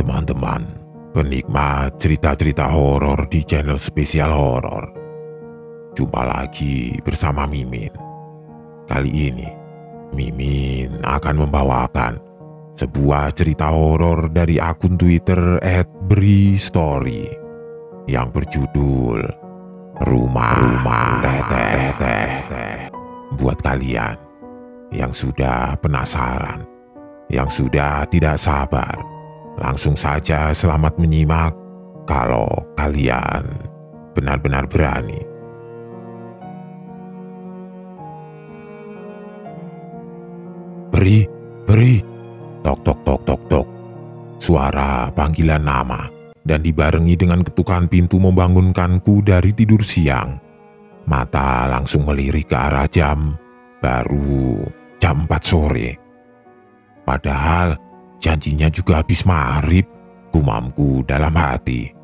teman-teman, penikmat cerita-cerita horor di channel spesial horor. Jumpa lagi bersama Mimin. Kali ini, Mimin akan membawakan sebuah cerita horor dari akun Twitter @bristory yang berjudul Rumah Teteh. Buat kalian yang sudah penasaran, yang sudah tidak sabar, langsung saja selamat menyimak kalau kalian benar-benar berani. Beri, tok tok tok tok tok. Suara panggilan nama dan dibarengi dengan ketukan pintu membangunkanku dari tidur siang. Mata langsung melirik ke arah jam, baru jam 4 sore. Padahal janjinya juga habis maghrib, gumamku dalam hati.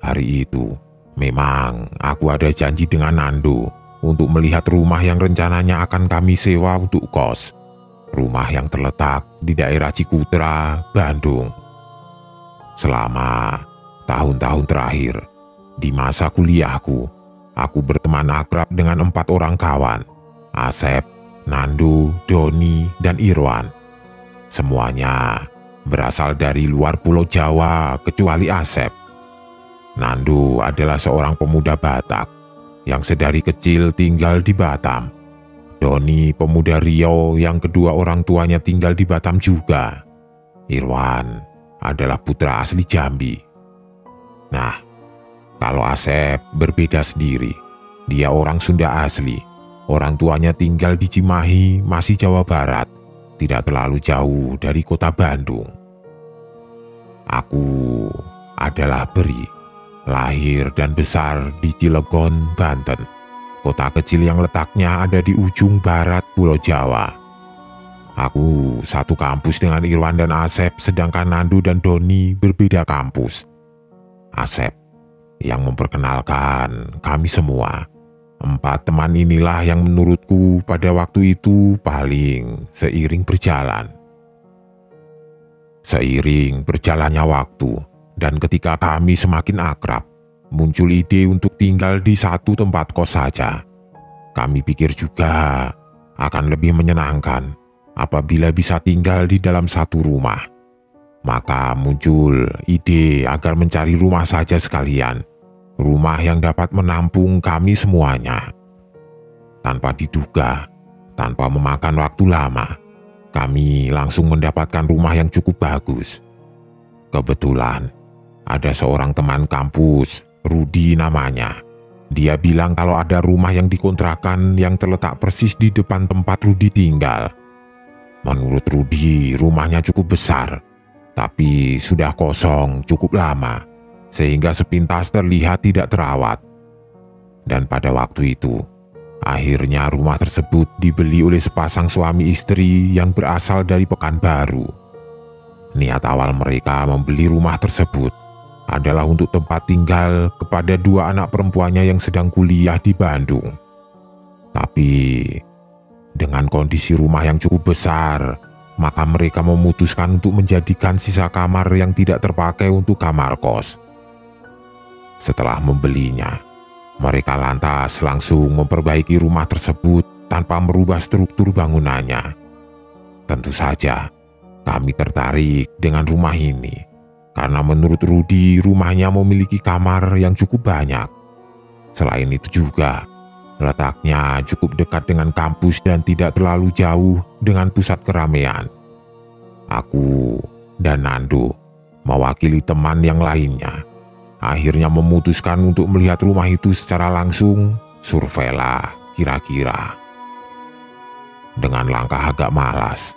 Hari itu memang aku ada janji dengan Nando untuk melihat rumah yang rencananya akan kami sewa untuk kos. Rumah yang terletak di daerah Cikutra, Bandung. Selama tahun-tahun terakhir, di masa kuliahku, aku berteman akrab dengan 4 orang kawan, Asep, Nando, Doni, dan Irwan. Semuanya berasal dari luar Pulau Jawa kecuali Asep. Nando adalah seorang pemuda Batak yang sedari kecil tinggal di Batam. Doni pemuda Riau yang kedua orang tuanya tinggal di Batam juga. Irwan adalah putra asli Jambi. Nah, kalau Asep berbeda sendiri. Dia orang Sunda asli. Orang tuanya tinggal di Cimahi, masih Jawa Barat. Tidak terlalu jauh dari kota Bandung. Aku adalah Beri, lahir dan besar di Cilegon, Banten. Kota kecil yang letaknya ada di ujung barat Pulau Jawa. Aku satu kampus dengan Irwan dan Asep, sedangkan Nando dan Doni berbeda kampus. Asep yang memperkenalkan kami semua. 4 teman inilah yang menurutku pada waktu itu paling seiring berjalan. Seiring berjalannya waktu dan ketika kami semakin akrab, muncul ide untuk tinggal di satu tempat kos saja. Kami pikir juga akan lebih menyenangkan apabila bisa tinggal di dalam satu rumah. Maka muncul ide agar mencari rumah saja sekalian. Rumah yang dapat menampung kami semuanya. Tanpa diduga, tanpa memakan waktu lama, kami langsung mendapatkan rumah yang cukup bagus. Kebetulan, ada seorang teman kampus, Rudi namanya. Dia bilang kalau ada rumah yang dikontrakan yang terletak persis di depan tempat Rudi tinggal. Menurut Rudi, rumahnya cukup besar, tapi sudah kosong cukup lama, sehingga sepintas terlihat tidak terawat. Dan pada waktu itu, akhirnya rumah tersebut dibeli oleh sepasang suami istri yang berasal dari Pekanbaru. Niat awal mereka membeli rumah tersebut adalah untuk tempat tinggal kepada 2 anak perempuannya yang sedang kuliah di Bandung. Tapi dengan kondisi rumah yang cukup besar, maka mereka memutuskan untuk menjadikan sisa kamar yang tidak terpakai untuk kamar kos. Setelah membelinya, mereka lantas langsung memperbaiki rumah tersebut tanpa merubah struktur bangunannya. Tentu saja, kami tertarik dengan rumah ini karena menurut Rudi rumahnya memiliki kamar yang cukup banyak. Selain itu juga, letaknya cukup dekat dengan kampus dan tidak terlalu jauh dengan pusat keramaian. Aku dan Nando, mewakili teman yang lainnya, akhirnya memutuskan untuk melihat rumah itu secara langsung. Surveilah kira-kira. Dengan langkah agak malas,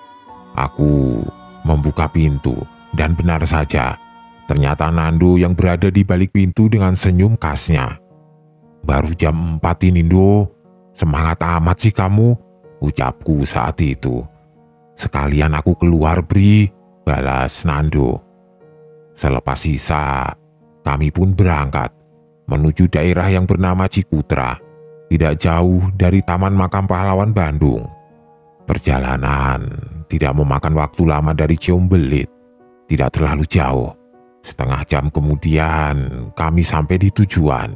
aku membuka pintu dan benar saja, ternyata Nando yang berada di balik pintu dengan senyum khasnya. "Baru jam 4 ini, Do. Semangat amat sih kamu," ucapku saat itu. "Sekalian aku keluar, Bri," balas Nando. Selepas sisa, kami pun berangkat menuju daerah yang bernama Cikutra, tidak jauh dari Taman Makam Pahlawan Bandung. Perjalanan tidak memakan waktu lama dari Ciumbelit. Tidak terlalu jauh. Setengah jam kemudian kami sampai di tujuan.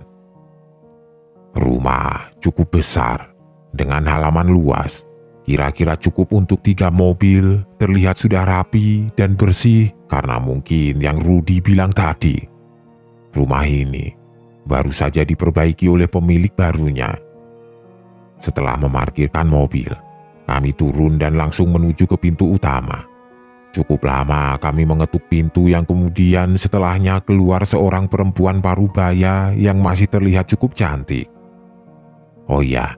Rumah cukup besar dengan halaman luas. Kira-kira cukup untuk 3 mobil, terlihat sudah rapi dan bersih karena mungkin yang Rudi bilang tadi. Rumah ini baru saja diperbaiki oleh pemilik barunya. Setelah memarkirkan mobil, kami turun dan langsung menuju ke pintu utama. Cukup lama kami mengetuk pintu yang kemudian setelahnya keluar seorang perempuan parubaya yang masih terlihat cukup cantik. Oh iya,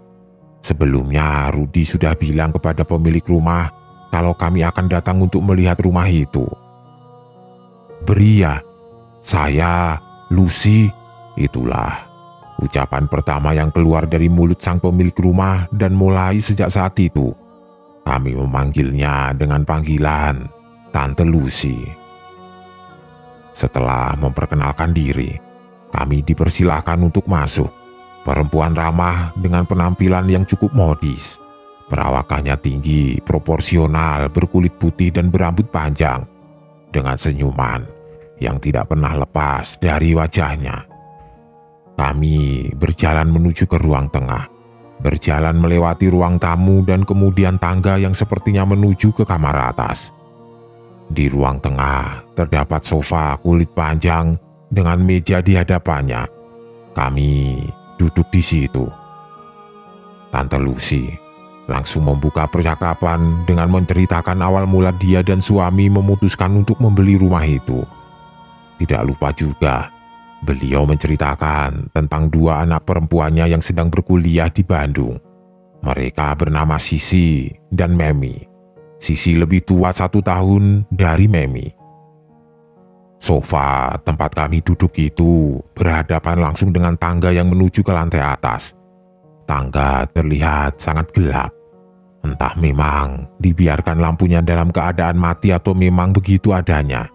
sebelumnya Rudi sudah bilang kepada pemilik rumah kalau kami akan datang untuk melihat rumah itu. "Bria, saya, Lucy," itulah ucapan pertama yang keluar dari mulut sang pemilik rumah, dan mulai sejak saat itu kami memanggilnya dengan panggilan Tante Lucy. Setelah memperkenalkan diri, kami dipersilahkan untuk masuk. Perempuan ramah dengan penampilan yang cukup modis. Perawakannya tinggi, proporsional, berkulit putih dan berambut panjang, dengan senyuman yang tidak pernah lepas dari wajahnya. Kami berjalan menuju ke ruang tengah, berjalan melewati ruang tamu dan kemudian tangga yang sepertinya menuju ke kamar atas. Di ruang tengah terdapat sofa kulit panjang dengan meja di hadapannya. Kami duduk di situ. Tante Lucy langsung membuka percakapan dengan menceritakan awal mula dia dan suami memutuskan untuk membeli rumah itu. Tidak lupa juga, beliau menceritakan tentang 2 anak perempuannya yang sedang berkuliah di Bandung. Mereka bernama Sisi dan Memi. Sisi lebih tua 1 tahun dari Memi. Sofa tempat kami duduk itu berhadapan langsung dengan tangga yang menuju ke lantai atas. Tangga terlihat sangat gelap. Entah memang dibiarkan lampunya dalam keadaan mati atau memang begitu adanya.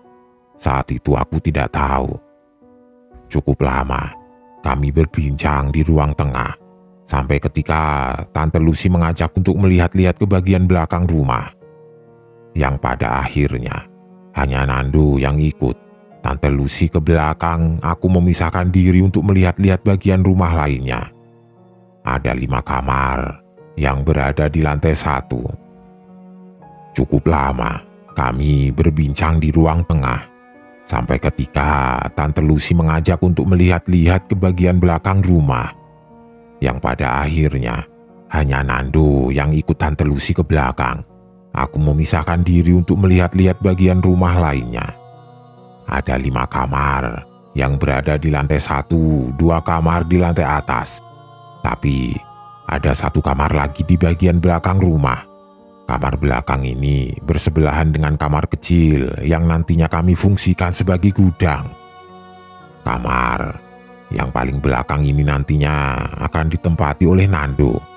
Saat itu aku tidak tahu. Cukup lama kami berbincang di ruang tengah, sampai ketika Tante Lucy mengajak untuk melihat-lihat ke bagian belakang rumah. Yang pada akhirnya hanya Nando yang ikut Tante Lucy ke belakang. Aku memisahkan diri untuk melihat-lihat bagian rumah lainnya. Ada 5 kamar yang berada di lantai 1. Cukup lama kami berbincang di ruang tengah, sampai ketika Tante Lucy mengajak untuk melihat-lihat ke bagian belakang rumah. Yang pada akhirnya hanya Nando yang ikut Tante Lucy ke belakang. Aku memisahkan diri untuk melihat-lihat bagian rumah lainnya. Ada 5 kamar yang berada di lantai 1, 2 kamar di lantai atas. Tapi ada 1 kamar lagi di bagian belakang rumah. Kamar belakang ini bersebelahan dengan kamar kecil yang nantinya kami fungsikan sebagai gudang. Kamar yang paling belakang ini nantinya akan ditempati oleh Nando.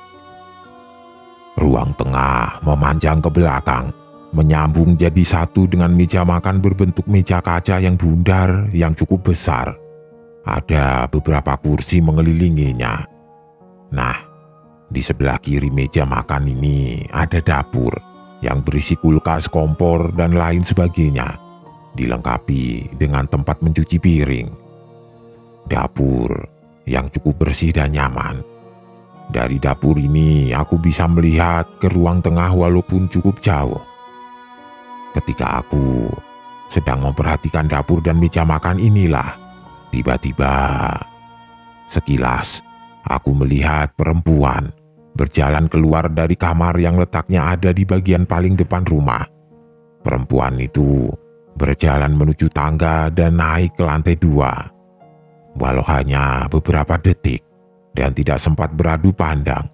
Ruang tengah memanjang ke belakang, menyambung jadi satu dengan meja makan berbentuk meja kaca yang bundar yang cukup besar. Ada beberapa kursi mengelilinginya. Nah, di sebelah kiri meja makan ini ada dapur yang berisi kulkas, kompor, dan lain sebagainya, dilengkapi dengan tempat mencuci piring. Dapur yang cukup bersih dan nyaman. Dari dapur ini aku bisa melihat ke ruang tengah walaupun cukup jauh. Ketika aku sedang memperhatikan dapur dan meja makan inilah, tiba-tiba sekilas aku melihat perempuan berjalan keluar dari kamar yang letaknya ada di bagian paling depan rumah. Perempuan itu berjalan menuju tangga dan naik ke lantai 2. Walau hanya beberapa detik dan tidak sempat beradu pandang,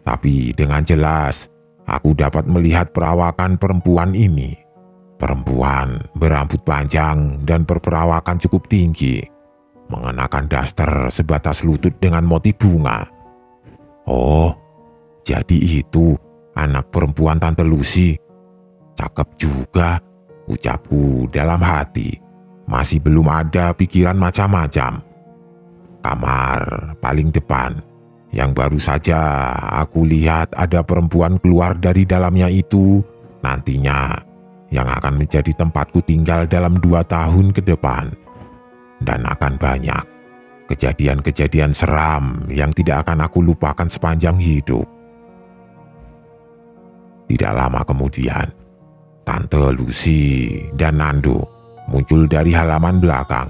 tapi dengan jelas aku dapat melihat perawakan perempuan ini. Perempuan berambut panjang dan berperawakan cukup tinggi, mengenakan daster sebatas lutut dengan motif bunga. Oh, jadi itu anak perempuan Tante Lucy. Cakep juga, ucapku dalam hati. Masih belum ada pikiran macam-macam. Kamar paling depan yang baru saja aku lihat ada perempuan keluar dari dalamnya itu nantinya yang akan menjadi tempatku tinggal dalam 2 tahun ke depan. Dan akan banyak kejadian-kejadian seram yang tidak akan aku lupakan sepanjang hidup. Tidak lama kemudian, Tante Lucy dan Nando muncul dari halaman belakang.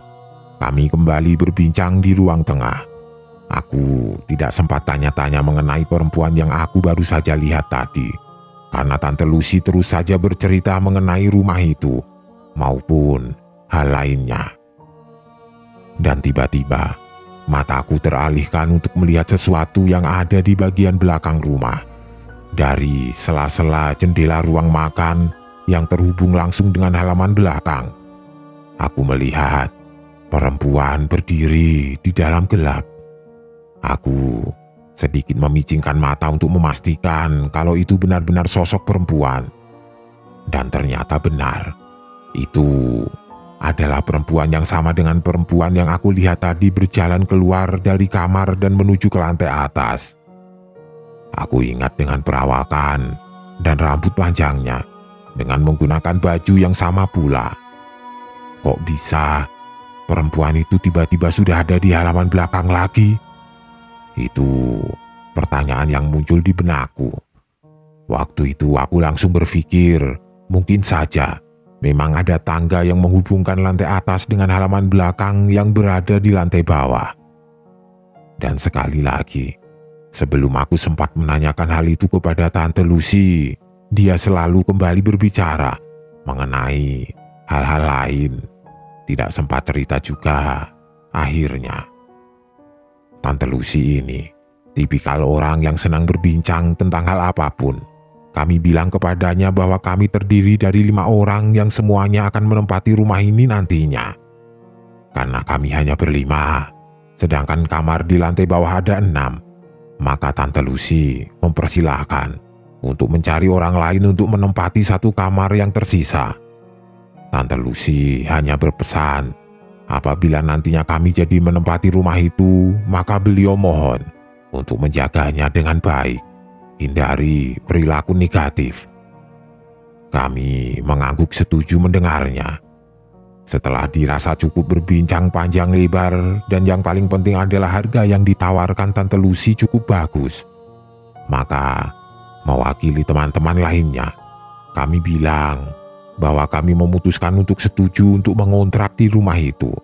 Kami kembali berbincang di ruang tengah. Aku tidak sempat tanya-tanya mengenai perempuan yang aku baru saja lihat tadi, karena Tante Lucy terus saja bercerita mengenai rumah itu, maupun hal lainnya. Dan tiba-tiba, mataku teralihkan untuk melihat sesuatu yang ada di bagian belakang rumah. Dari sela-sela jendela ruang makan yang terhubung langsung dengan halaman belakang, aku melihat perempuan berdiri di dalam gelap. Aku sedikit memicingkan mata untuk memastikan kalau itu benar-benar sosok perempuan. Dan ternyata benar, itu adalah perempuan yang sama dengan perempuan yang aku lihat tadi berjalan keluar dari kamar dan menuju ke lantai atas. Aku ingat dengan perawakan dan rambut panjangnya, dengan menggunakan baju yang sama pula. Kok bisa perempuan itu tiba-tiba sudah ada di halaman belakang lagi? Itu pertanyaan yang muncul di benakku. Waktu itu aku langsung berpikir, mungkin saja memang ada tangga yang menghubungkan lantai atas dengan halaman belakang yang berada di lantai bawah. Dan sekali lagi, sebelum aku sempat menanyakan hal itu kepada Tante Lucy, dia selalu kembali berbicara mengenai hal-hal lain. Tidak sempat cerita juga. Akhirnya, Tante Lucy ini tipikal orang yang senang berbincang tentang hal apapun. Kami bilang kepadanya bahwa kami terdiri dari 5 orang yang semuanya akan menempati rumah ini nantinya. Karena kami hanya berlima, sedangkan kamar di lantai bawah ada 6, maka Tante Lucy mempersilahkan untuk mencari orang lain untuk menempati satu kamar yang tersisa. Tante Lucy hanya berpesan, apabila nantinya kami jadi menempati rumah itu, maka beliau mohon untuk menjaganya dengan baik, hindari perilaku negatif. Kami mengangguk setuju mendengarnya. Setelah dirasa cukup berbincang panjang lebar, dan yang paling penting adalah harga yang ditawarkan Tante Lucy cukup bagus, maka mewakili teman-teman lainnya, kami bilang bahwa kami memutuskan untuk setuju untuk mengontrak di rumah itu.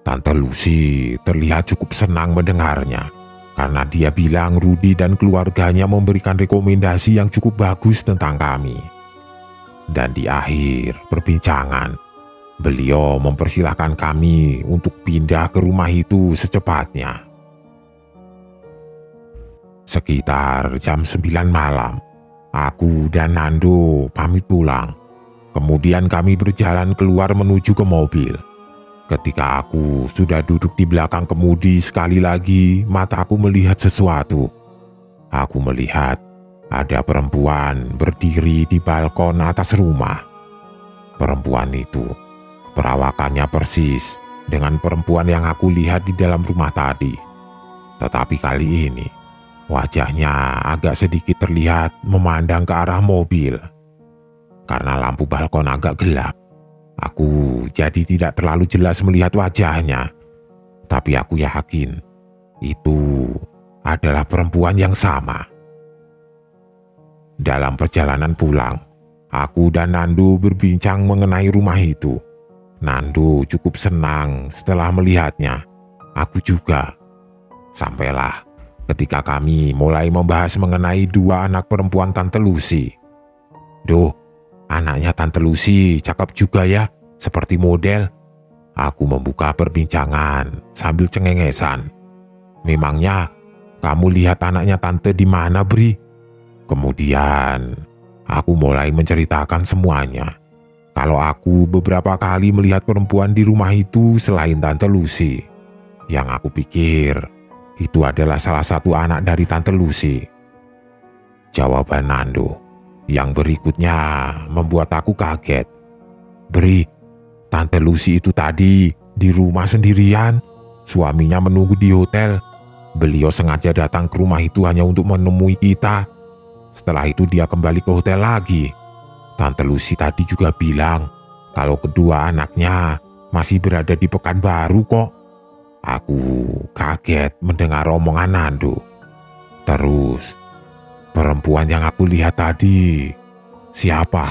Tante Lucy terlihat cukup senang mendengarnya, karena dia bilang Rudy dan keluarganya memberikan rekomendasi yang cukup bagus tentang kami. Dan di akhir perbincangan, beliau mempersilahkan kami untuk pindah ke rumah itu secepatnya. Sekitar jam 9 malam, aku dan Nando pamit pulang. Kemudian kami berjalan keluar menuju ke mobil. Ketika aku sudah duduk di belakang kemudi, sekali lagi mataku melihat sesuatu. Aku melihat ada perempuan berdiri di balkon atas rumah. Perempuan itu perawakannya persis dengan perempuan yang aku lihat di dalam rumah tadi. Tetapi kali ini wajahnya agak sedikit terlihat memandang ke arah mobil. Karena lampu balkon agak gelap, aku jadi tidak terlalu jelas melihat wajahnya. Tapi aku yakin itu adalah perempuan yang sama. Dalam perjalanan pulang, aku dan Nando berbincang mengenai rumah itu. Nando cukup senang setelah melihatnya. Aku juga. Sampailah ketika kami mulai membahas mengenai 2 anak perempuan Tante Lucy. Duh, anaknya Tante Lucy cakep juga ya, seperti model. Aku membuka perbincangan sambil cengengesan. Memangnya kamu lihat anaknya Tante di mana, Bri? Kemudian aku mulai menceritakan semuanya. Kalau aku beberapa kali melihat perempuan di rumah itu selain Tante Lucy. Yang aku pikir itu adalah salah satu anak dari Tante Lucy. Jawaban Nando yang berikutnya membuat aku kaget. Bri, Tante Lucy itu tadi di rumah sendirian. Suaminya menunggu di hotel. Beliau sengaja datang ke rumah itu hanya untuk menemui kita. Setelah itu dia kembali ke hotel lagi. Tante Lucy tadi juga bilang kalau kedua anaknya masih berada di Pekanbaru kok. Aku kaget mendengar omongan Nando. Terus, perempuan yang aku lihat tadi, siapa?